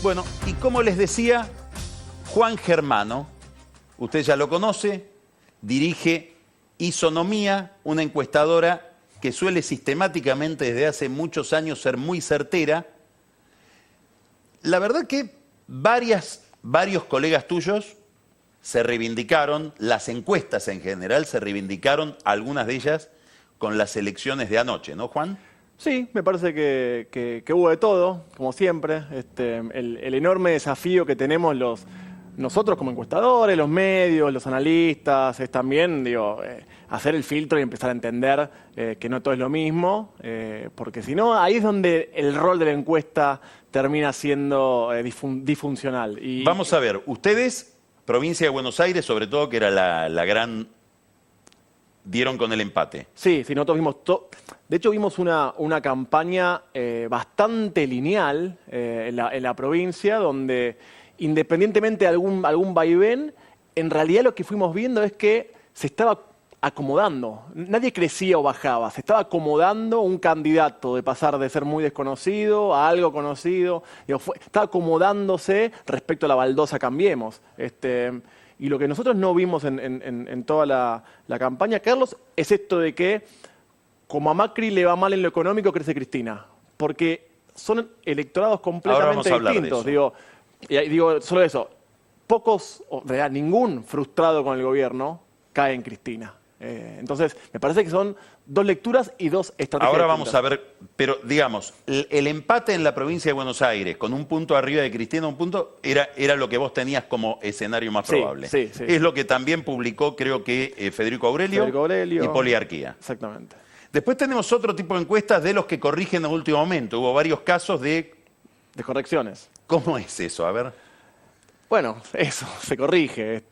Bueno, y como les decía, Juan Germano, usted ya lo conoce, dirige Isonomía, una encuestadora que suele sistemáticamente desde hace muchos años ser muy certera. La verdad que varios colegas tuyos se reivindicaron, las encuestas en general se reivindicaron, algunas de ellas con las elecciones de anoche, ¿no, Juan? Sí, me parece que hubo de todo, como siempre. El enorme desafío que tenemos nosotros como encuestadores, los medios, los analistas, es también hacer el filtro y empezar a entender que no todo es lo mismo, porque si no, ahí es donde el rol de la encuesta termina siendo disfuncional. Vamos a ver, ustedes, provincia de Buenos Aires, sobre todo, que era la gran... dieron con el empate. Sí, nosotros vimos de hecho vimos una campaña bastante lineal en la provincia, donde independientemente de algún vaivén, en realidad lo que fuimos viendo es que se estaba acomodando. Nadie crecía o bajaba, se estaba acomodando un candidato de pasar de ser muy desconocido a algo conocido. Estaba acomodándose respecto a la baldosa Cambiemos. Y lo que nosotros no vimos en toda la campaña, Carlos, es esto de que como a Macri le va mal en lo económico, crece Cristina. Porque son electorados completamente distintos. Digo, solo eso. Pocos, o en realidad ningún frustrado con el gobierno cae en Cristina. Entonces, me parece que son dos lecturas y dos estrategias Ahora distintas. vamos a ver, pero digamos, el empate en la provincia de Buenos Aires, con un punto arriba de Cristina, un punto, era lo que vos tenías como escenario más probable. Sí. Es lo que también publicó, creo que Federico Aurelio y Poliarquía. Exactamente. Después tenemos otro tipo de encuestas de los que corrigen en último momento. Hubo varios casos de correcciones. ¿Cómo es eso? A ver. Bueno, eso, se corrige.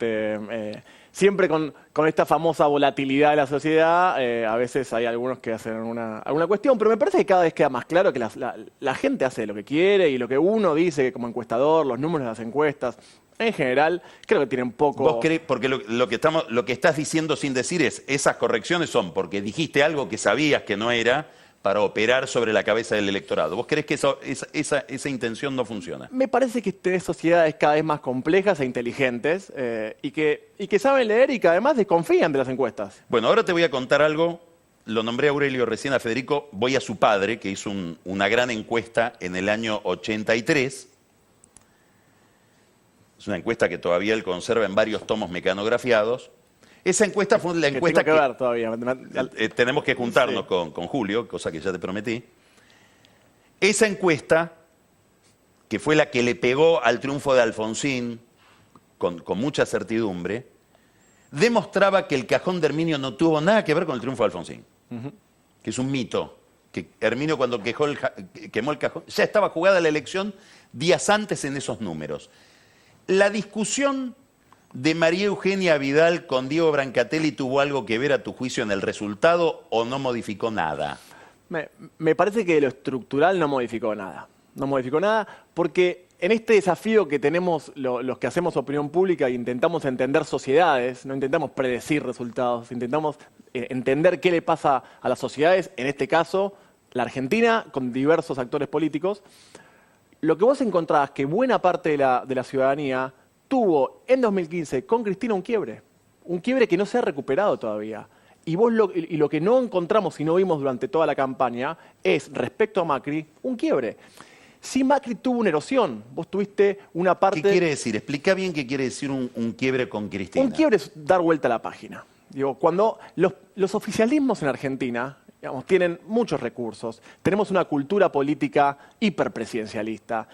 Siempre con esta famosa volatilidad de la sociedad, a veces hay algunos que hacen alguna cuestión, pero me parece que cada vez queda más claro que la gente hace lo que quiere y lo que uno dice que como encuestador, los números de las encuestas, en general, creo que tienen poco... ¿Vos crees? Porque lo que estás diciendo sin decir es, esas correcciones son porque dijiste algo que sabías que no era para operar sobre la cabeza del electorado. ¿Vos crees que esa intención no funciona? Me parece que tenés sociedades cada vez más complejas e inteligentes y que saben leer y que además desconfían de las encuestas. Bueno, ahora te voy a contar algo. Lo nombré a Aurelio recién, a Federico. Voy a su padre, que hizo una gran encuesta en el año 83. Es una encuesta que todavía él conserva en varios tomos mecanografiados. Esa encuesta fue la encuesta que ver todavía. Tenemos que juntarnos con Julio, cosa que ya te prometí. Esa encuesta, que fue la que le pegó al triunfo de Alfonsín, con mucha certidumbre, demostraba que el cajón de Herminio no tuvo nada que ver con el triunfo de Alfonsín. Que es un mito. Que Herminio, cuando quemó el cajón, ya estaba jugada la elección días antes en esos números. La discusión de María Eugenia Vidal con Diego Brancatelli tuvo algo que ver, a tu juicio, en el resultado o no modificó nada? Me parece que lo estructural no modificó nada. No modificó nada porque en este desafío que tenemos los que hacemos opinión pública e intentamos entender sociedades, no intentamos predecir resultados, intentamos entender qué le pasa a las sociedades, en este caso la Argentina, con diversos actores políticos, lo que vos encontrás que buena parte de la ciudadanía tuvo en 2015 con Cristina un quiebre que no se ha recuperado todavía. Y lo que no encontramos y no vimos durante toda la campaña es, respecto a Macri, un quiebre. Si Macri tuvo una erosión, vos tuviste una parte... ¿Qué quiere decir? Explica bien qué quiere decir un quiebre con Cristina. Un quiebre es dar vuelta a la página. Cuando los oficialismos en Argentina... tienen muchos recursos, tenemos una cultura política hiperpresidencialista,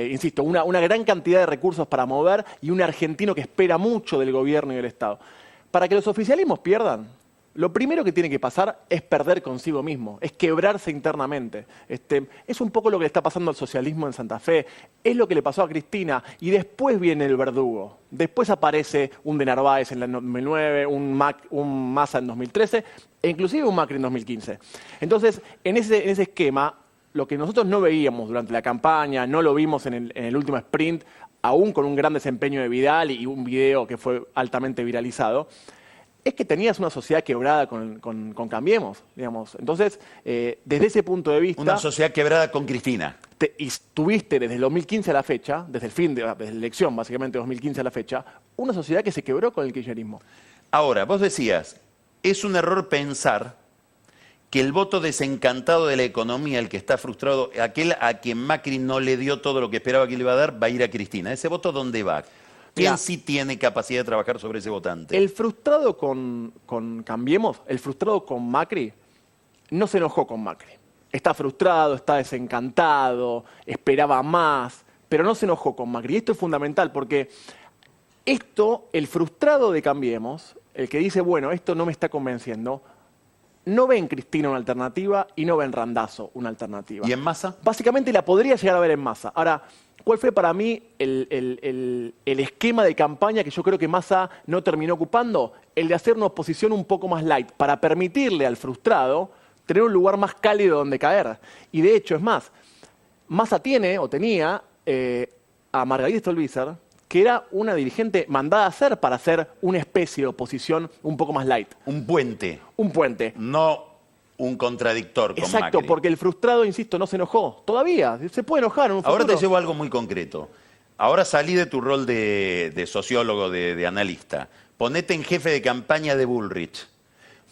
insisto, una gran cantidad de recursos para mover y un argentino que espera mucho del gobierno y del Estado. Para que los oficialismos pierdan, lo primero que tiene que pasar es perder consigo mismo, es quebrarse internamente. Es un poco lo que le está pasando al socialismo en Santa Fe, es lo que le pasó a Cristina y después viene el verdugo. Después aparece un de Narváez en el 2009, un Massa en 2013 e inclusive un Macri en 2015. Entonces, en ese esquema, lo que nosotros no veíamos durante la campaña, no lo vimos en el último sprint, aún con un gran desempeño de Vidal y un video que fue altamente viralizado, es que tenías una sociedad quebrada con Cambiemos, digamos. Entonces, desde ese punto de vista... Una sociedad quebrada con Cristina. y tuviste desde el 2015 a la fecha, desde la elección básicamente 2015 a la fecha, una sociedad que se quebró con el kirchnerismo. Ahora, vos decías, es un error pensar que el voto desencantado de la economía, el que está frustrado, aquel a quien Macri no le dio todo lo que esperaba que le iba a dar, va a ir a Cristina. ¿Ese voto dónde va? ¿Quién sí tiene capacidad de trabajar sobre ese votante? El frustrado con Cambiemos, el frustrado con Macri, no se enojó con Macri. Está frustrado, está desencantado, esperaba más, pero no se enojó con Macri. Y esto es fundamental porque el frustrado de Cambiemos, el que dice, bueno, esto no me está convenciendo, no ve en Cristina una alternativa y no ve en Randazzo una alternativa. ¿Y en Massa? Básicamente la podría llegar a ver en Massa. Ahora, ¿cuál fue para mí el esquema de campaña que yo creo que Massa no terminó ocupando? El de hacer una oposición un poco más light, para permitirle al frustrado tener un lugar más cálido donde caer. Y de hecho, es más, Massa tenía a Margarita Stolbizer, que era una dirigente mandada a hacer para hacer una especie de oposición un poco más light. Un puente. Un puente. No un contradictor con Exacto, Macri. porque el frustrado, insisto, no se enojó. Todavía, se puede enojar en un futuro. Ahora te llevo algo muy concreto. Ahora salí de tu rol de sociólogo, de analista. Ponete en jefe de campaña de Bullrich.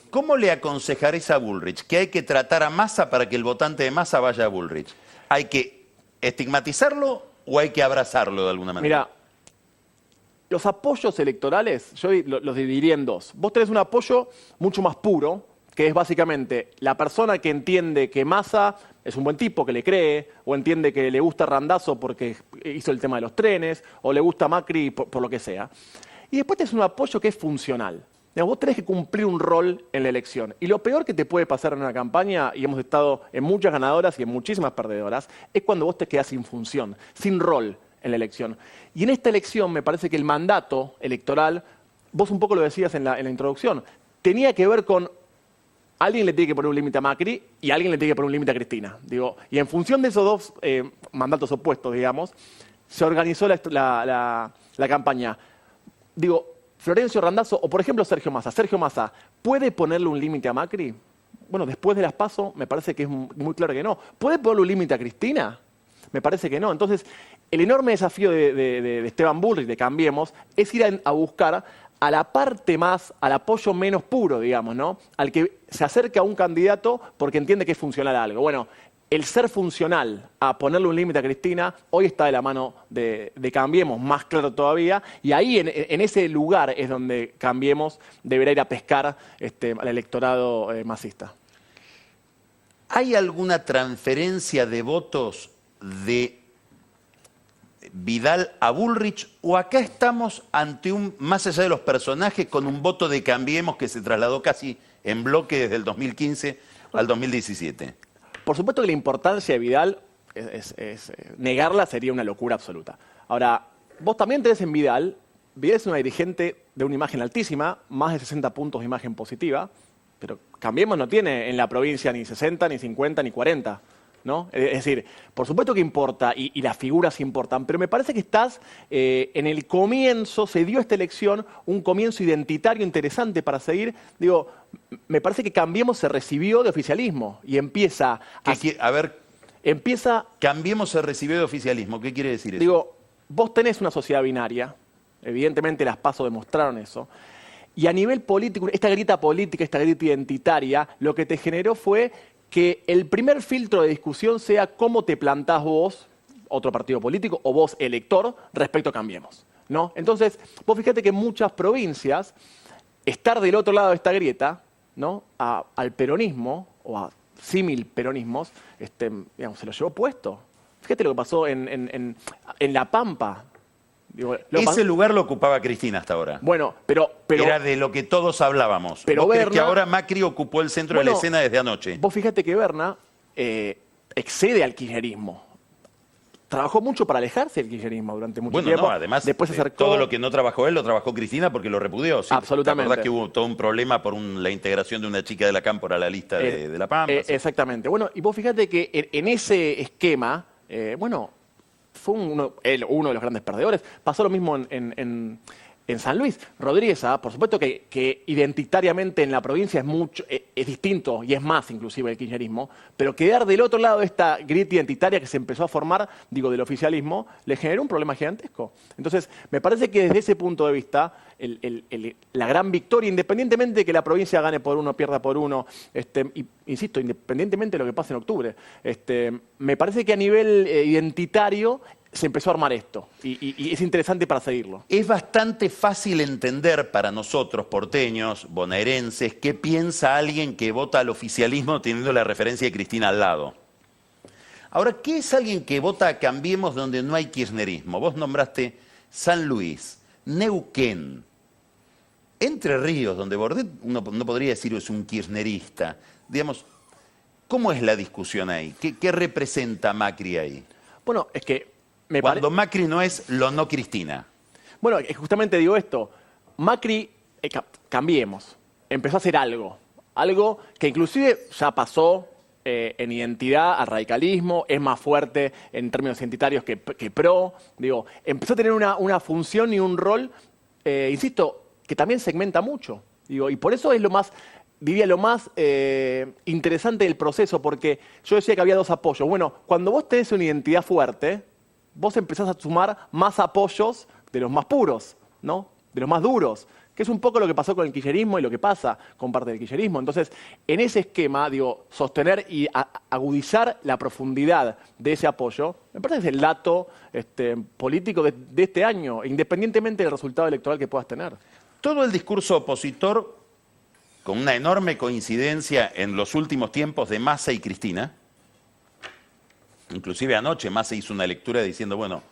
¿Cómo le aconsejarés a Bullrich que hay que tratar a Massa para que el votante de Massa vaya a Bullrich? ¿Hay que estigmatizarlo o hay que abrazarlo de alguna manera? Mira, los apoyos electorales, yo los dividiría en dos. Vos tenés un apoyo mucho más puro, que es básicamente la persona que entiende que Massa es un buen tipo, que le cree, o entiende que le gusta Randazzo porque hizo el tema de los trenes, o le gusta Macri por lo que sea. Y después tenés un apoyo que es funcional. Digamos, vos tenés que cumplir un rol en la elección. Y lo peor que te puede pasar en una campaña, y hemos estado en muchas ganadoras y en muchísimas perdedoras, es cuando vos te quedás sin función, sin rol en la elección. Y en esta elección me parece que el mandato electoral, vos un poco lo decías en la introducción, tenía que ver con alguien le tiene que poner un límite a Macri y alguien le tiene que poner un límite a Cristina. Digo, y en función de esos dos mandatos opuestos, digamos, se organizó la campaña. Digo, Florencio Randazzo o, por ejemplo, Sergio Massa. Sergio Massa, ¿puede ponerle un límite a Macri? Bueno, después de las PASO me parece que es muy claro que no. ¿Puede ponerle un límite a Cristina? Me parece que no. Entonces, el enorme desafío de Esteban Bullrich, de Cambiemos, es ir a buscar a la parte más, al apoyo menos puro, digamos, ¿no? Al que se acerca a un candidato porque entiende que es funcional a algo. Bueno, el ser funcional a ponerle un límite a Cristina, hoy está de la mano de Cambiemos, más claro todavía, y ahí en ese lugar es donde Cambiemos deberá ir a pescar al electorado masista. ¿Hay alguna transferencia de votos de Vidal a Bullrich o acá estamos ante más allá de los personajes, con un voto de Cambiemos que se trasladó casi en bloque desde el 2015 al 2017? Por supuesto que la importancia de Vidal negarla sería una locura absoluta. Ahora, vos también tenés en Vidal es una dirigente de una imagen altísima, más de 60 puntos de imagen positiva, pero Cambiemos no tiene en la provincia ni 60, ni 50, ni 40. ¿No? Es decir, por supuesto que importa y las figuras importan, pero me parece que estás en el comienzo, se dio esta elección, un comienzo identitario interesante para seguir. Digo, me parece que Cambiemos se recibió de oficialismo y empieza Cambiemos se recibió de oficialismo. ¿Qué quiere decir eso? Digo, vos tenés una sociedad binaria, evidentemente las PASO demostraron eso, y a nivel político, esta grieta política, esta grieta identitaria, lo que te generó fue que el primer filtro de discusión sea cómo te plantás vos, otro partido político, o vos, elector, respecto a Cambiemos, ¿no? Entonces, vos fíjate que en muchas provincias, estar del otro lado de esta grieta, ¿no? Al peronismo, o a símil peronismos, digamos, se lo llevó puesto. Fíjate lo que pasó en La Pampa. Digo, ese lugar lo ocupaba Cristina hasta ahora. Bueno, pero era de lo que todos hablábamos. Pero ¿Vos Berna, crees que ahora Macri ocupó el centro de la escena desde anoche? Vos fíjate que Berna excede al kirchnerismo. Trabajó mucho para alejarse del kirchnerismo durante mucho tiempo. No, además, después se acercó. Todo lo que no trabajó él lo trabajó Cristina porque lo repudió. ¿Sí? Absolutamente. ¿Te acordás que hubo todo un problema por la integración de una chica de la Cámpora a la lista de La Pampa? Exactamente. Bueno, y vos fíjate que en ese esquema, fue uno de los grandes perdedores. Pasó lo mismo en en San Luis. Rodríguez, por supuesto que identitariamente en la provincia es distinto y es más inclusive el kirchnerismo, pero quedar del otro lado de esta grieta identitaria que se empezó a formar, digo, del oficialismo, le generó un problema gigantesco. Entonces, me parece que desde ese punto de vista, la gran victoria, independientemente de que la provincia gane por uno, pierda por uno, insisto, independientemente de lo que pase en octubre, me parece que a nivel identitario se empezó a armar esto y es interesante para seguirlo. Es bastante fácil entender para nosotros, porteños, bonaerenses, qué piensa alguien que vota al oficialismo teniendo la referencia de Cristina al lado. Ahora, ¿qué es alguien que vota a Cambiemos donde no hay kirchnerismo? Vos nombraste San Luis, Neuquén, Entre Ríos, donde Bordet uno no podría decir es un kirchnerista. Digamos, ¿cómo es la discusión ahí? ¿Qué representa Macri ahí? Bueno, es que cuando Macri no es lo no Cristina. Bueno, justamente digo esto. Macri, Cambiemos, empezó a hacer algo que inclusive ya pasó en identidad al radicalismo, es más fuerte en términos identitarios que PRO. Digo, empezó a tener una función y un rol, insisto, que también segmenta mucho. Digo, y por eso es lo más interesante del proceso, porque yo decía que había dos apoyos. Bueno, cuando vos tenés una identidad fuerte, vos empezás a sumar más apoyos de los más puros, ¿no? De los más duros, que es un poco lo que pasó con el kirchnerismo y lo que pasa con parte del kirchnerismo. Entonces, en ese esquema, digo, sostener y agudizar la profundidad de ese apoyo, me parece que es el dato político de este año, independientemente del resultado electoral que puedas tener. Todo el discurso opositor, con una enorme coincidencia en los últimos tiempos de Massa y Cristina. Inclusive anoche Massa hizo una lectura diciendo, bueno,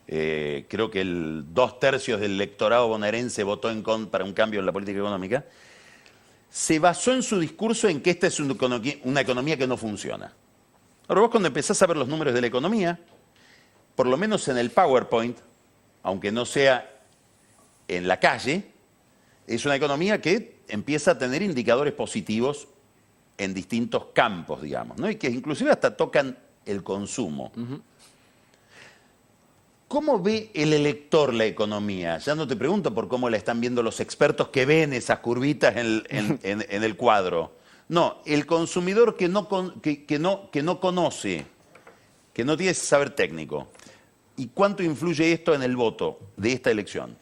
creo que 2/3 del electorado bonaerense votó para un cambio en la política económica. Se basó en su discurso en que esta es una economía que no funciona. Ahora vos cuando empezás a ver los números de la economía, por lo menos en el PowerPoint, aunque no sea en la calle, es una economía que empieza a tener indicadores positivos en distintos campos, digamos, ¿no? Y que inclusive hasta tocan el consumo. ¿Cómo ve el elector la economía? Ya no te pregunto por cómo la están viendo los expertos que ven esas curvitas en el cuadro. No, el consumidor que no conoce, que no tiene ese saber técnico. ¿Y cuánto influye esto en el voto de esta elección?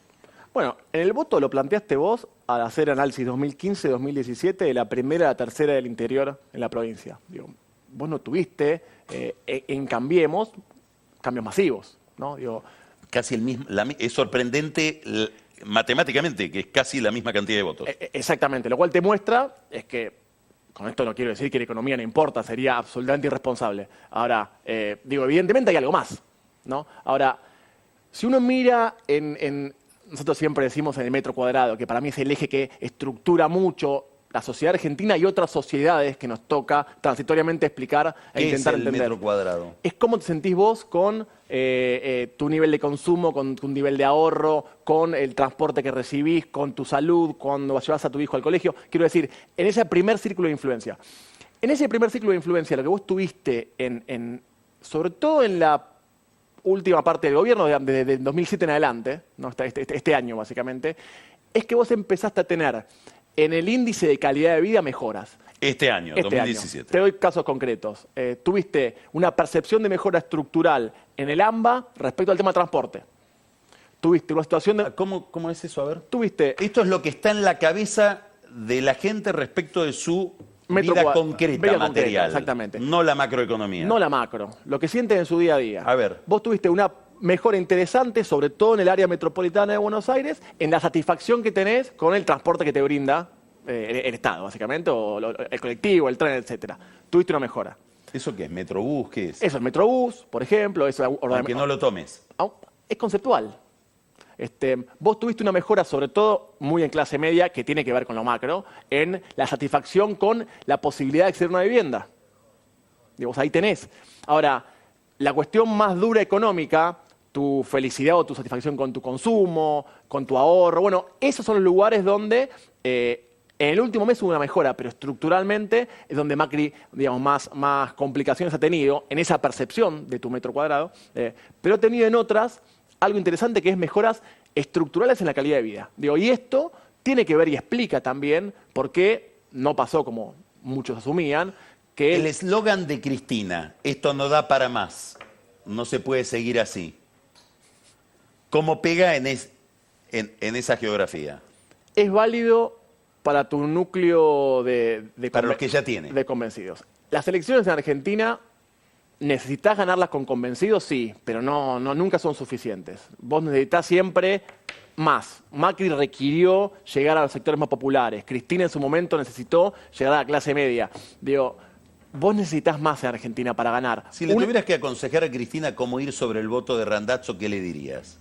Bueno, en el voto lo planteaste vos al hacer análisis 2015-2017 de la primera a la tercera del interior en la provincia. Digo, vos no tuviste en cambios masivos, ¿no? Digo, casi el mismo, es sorprendente matemáticamente que es casi la misma cantidad de votos. Exactamente, lo cual te muestra es que, con esto no quiero decir que la economía no importa, sería absolutamente irresponsable. Ahora, digo, evidentemente hay algo más, ¿no? Ahora, si uno mira nosotros siempre decimos en el metro cuadrado, que para mí es el eje que estructura mucho la sociedad argentina y otras sociedades que nos toca transitoriamente explicar e intentar entender. ¿Qué es el metro cuadrado? Es cómo te sentís vos con tu nivel de consumo, con tu nivel de ahorro, con el transporte que recibís, con tu salud, cuando llevas a tu hijo al colegio. Quiero decir, en ese primer círculo de influencia. En ese primer círculo de influencia, lo que vos tuviste, sobre todo en la última parte del gobierno, desde 2007 en adelante, ¿no? este año básicamente, es que vos empezaste a tener en el índice de calidad de vida mejoras. Este año, 2017. Te doy casos concretos. Tuviste una percepción de mejora estructural en el AMBA respecto al tema de transporte. Tuviste una situación de... ¿Cómo es eso? A ver. Tuviste... Esto es lo que está en la cabeza de la gente respecto de su vida concreta, material. Exactamente. No la macroeconomía. No la macro. Lo que sienten en su día a día. A ver. Vos tuviste una mejora interesante, sobre todo en el área metropolitana de Buenos Aires, en la satisfacción que tenés con el transporte que te brinda el Estado, básicamente, o el colectivo, el tren, etcétera. Tuviste una mejora. ¿Eso qué es? ¿Metrobús? ¿Qué es? Eso es Metrobús, por ejemplo. Aunque no lo tomes. Es conceptual. Vos tuviste una mejora, sobre todo muy en clase media, que tiene que ver con lo macro, en la satisfacción con la posibilidad de acceder a una vivienda. Digamos, ahí tenés. Ahora, la cuestión más dura económica, tu felicidad o tu satisfacción con tu consumo, con tu ahorro, bueno, esos son los lugares donde en el último mes hubo una mejora, pero estructuralmente es donde Macri, digamos, más complicaciones ha tenido en esa percepción de tu metro cuadrado, pero ha tenido en otras algo interesante que es mejoras estructurales en la calidad de vida. Digo, y esto tiene que ver y explica también por qué no pasó como muchos asumían, que El eslogan de Cristina, esto no da para más, no se puede seguir así. ¿Cómo pega en esa geografía? es válido para tu núcleo Para los que ya tiene. de convencidos. Las elecciones en Argentina, ¿necesitas ganarlas con convencidos? Sí, pero nunca son suficientes. Vos necesitas siempre más. Macri requirió llegar a los sectores más populares. Cristina en su momento necesitó llegar a la clase media. Digo, vos necesitas más en Argentina para ganar. Si le tuvieras que aconsejar a Cristina cómo ir sobre el voto de Randazzo, ¿qué le dirías?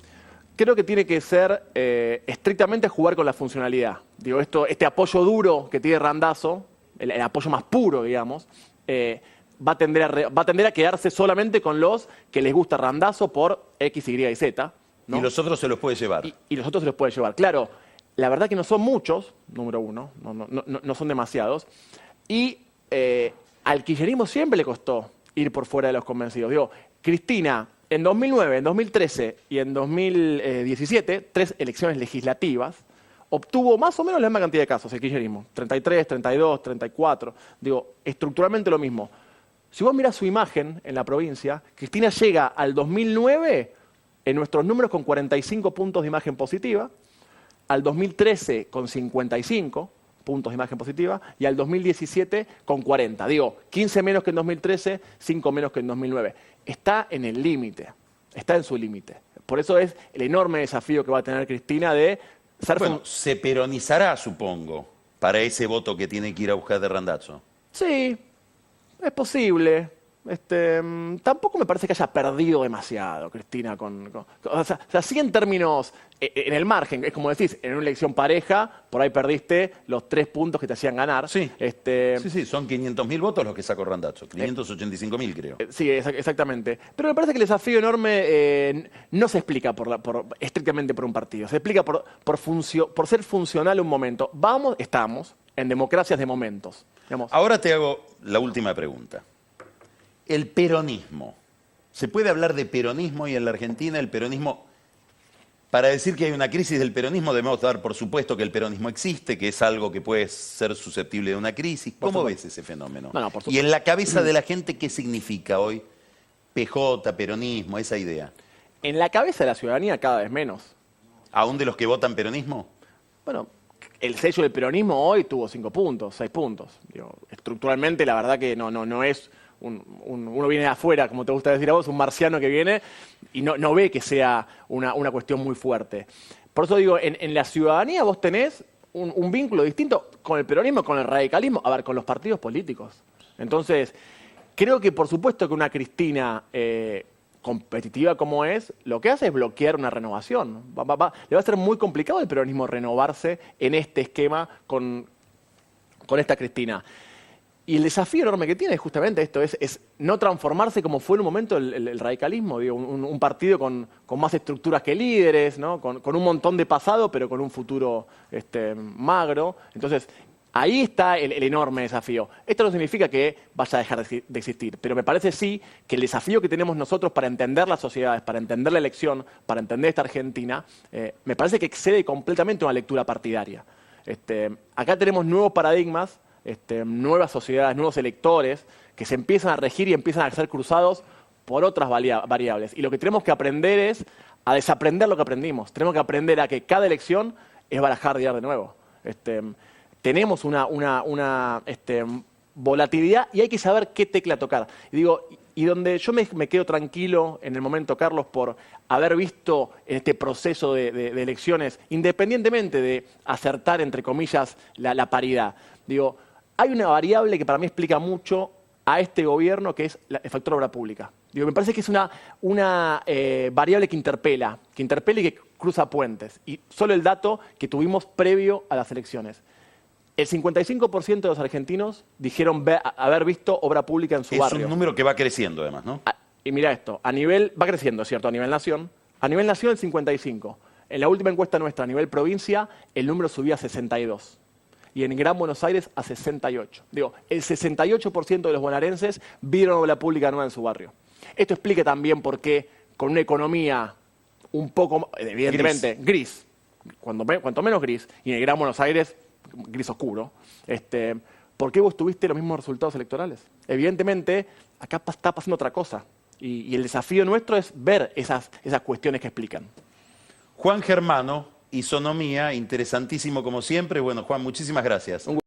Creo que tiene que ser estrictamente jugar con la funcionalidad. Digo, este apoyo duro que tiene Randazzo, el apoyo más puro, digamos, va a tender a quedarse solamente con los que les gusta Randazzo por X, Y y Z. ¿no? Y los otros se los puede llevar. Y los otros se los puede llevar. Claro, la verdad que no son muchos, número uno, no son demasiados. Y al kirchnerismo siempre le costó ir por fuera de los convencidos. Digo, Cristina, en 2009, en 2013 y en 2017, 3 elecciones legislativas, obtuvo más o menos la misma cantidad de casos el kirchnerismo. 33, 32, 34. Digo, estructuralmente lo mismo. Si vos mirás su imagen en la provincia, Cristina llega al 2009 en nuestros números con 45 puntos de imagen positiva, al 2013 con 55 puntos de imagen positiva y al 2017 con 40. Digo, 15 menos que en 2013, 5 menos que en 2009. Está en el límite, está en su límite. Por eso es el enorme desafío que va a tener Cristina de ser... Bueno, se peronizará, supongo, para ese voto que tiene que ir a buscar de Randazzo. Sí, es posible. Tampoco me parece que haya perdido demasiado, Cristina. O sea, sí en términos, en el margen, es como decís, en una elección pareja, por ahí perdiste los 3 puntos que te hacían ganar. Sí, sí, son 500.000 votos los que sacó Randazzo, 585.000 creo. Sí, exactamente. Pero me parece que el desafío enorme no se explica estrictamente por un partido, se explica por ser funcional un momento. Estamos en democracias de momentos. Digamos. Ahora te hago la última pregunta. El peronismo. ¿Se puede hablar de peronismo y en la Argentina el peronismo? Para decir que hay una crisis del peronismo debemos dar por supuesto que el peronismo existe, que es algo que puede ser susceptible de una crisis. ¿Cómo ves ese fenómeno? No, por supuesto. Y en la cabeza de la gente, ¿qué significa hoy PJ, peronismo, esa idea? En la cabeza de la ciudadanía cada vez menos. ¿Aún de los que votan peronismo? Bueno, el sello del peronismo hoy tuvo 5 puntos, 6 puntos. Digo, estructuralmente la verdad que no es... uno viene de afuera, como te gusta decir a vos, un marciano que viene y no ve que sea una cuestión muy fuerte. Por eso digo, en la ciudadanía vos tenés un vínculo distinto con el peronismo, con el radicalismo, con los partidos políticos. Entonces, creo que por supuesto que una Cristina competitiva como es, lo que hace es bloquear una renovación. Le va a ser muy complicado al peronismo renovarse en este esquema con esta Cristina. Y el desafío enorme que tiene justamente esto, es no transformarse como fue en un momento el radicalismo, digo, un partido con más estructuras que líderes, ¿no? con un montón de pasado, pero con un futuro magro. Entonces, ahí está el enorme desafío. Esto no significa que vaya a dejar de existir, pero me parece sí que el desafío que tenemos nosotros para entender las sociedades, para entender la elección, para entender esta Argentina, me parece que excede completamente una lectura partidaria. Acá tenemos nuevos paradigmas, nuevas sociedades, nuevos electores que se empiezan a regir y empiezan a ser cruzados por otras variables. Y lo que tenemos que aprender es a desaprender lo que aprendimos. Tenemos que aprender a que cada elección es barajar de nuevo. Tenemos una volatilidad y hay que saber qué tecla tocar. Y donde yo me quedo tranquilo en el momento, Carlos, por haber visto en este proceso de elecciones, independientemente de acertar, entre comillas, la paridad. Hay una variable que para mí explica mucho a este gobierno, que es el factor obra pública. Me parece que es una variable que interpela y que cruza puentes. Y solo el dato que tuvimos previo a las elecciones. El 55% de los argentinos dijeron haber visto obra pública en su barrio. Es un número que va creciendo además, ¿no? Y mira esto, va creciendo, ¿cierto? A nivel nación. A nivel nación el 55%. En la última encuesta nuestra a nivel provincia, el número subía a 62%. Y en Gran Buenos Aires a 68%. El 68% de los bonaerenses vieron obra pública nueva en su barrio. Esto explica también por qué, con una economía un poco, evidentemente, gris. Cuanto menos gris. Y en el Gran Buenos Aires, gris oscuro. ¿Por qué vos tuviste los mismos resultados electorales? Evidentemente, acá está pasando otra cosa. Y el desafío nuestro es ver esas cuestiones que explican. Juan Germano, Isonomía, interesantísimo como siempre. Bueno, Juan, muchísimas gracias.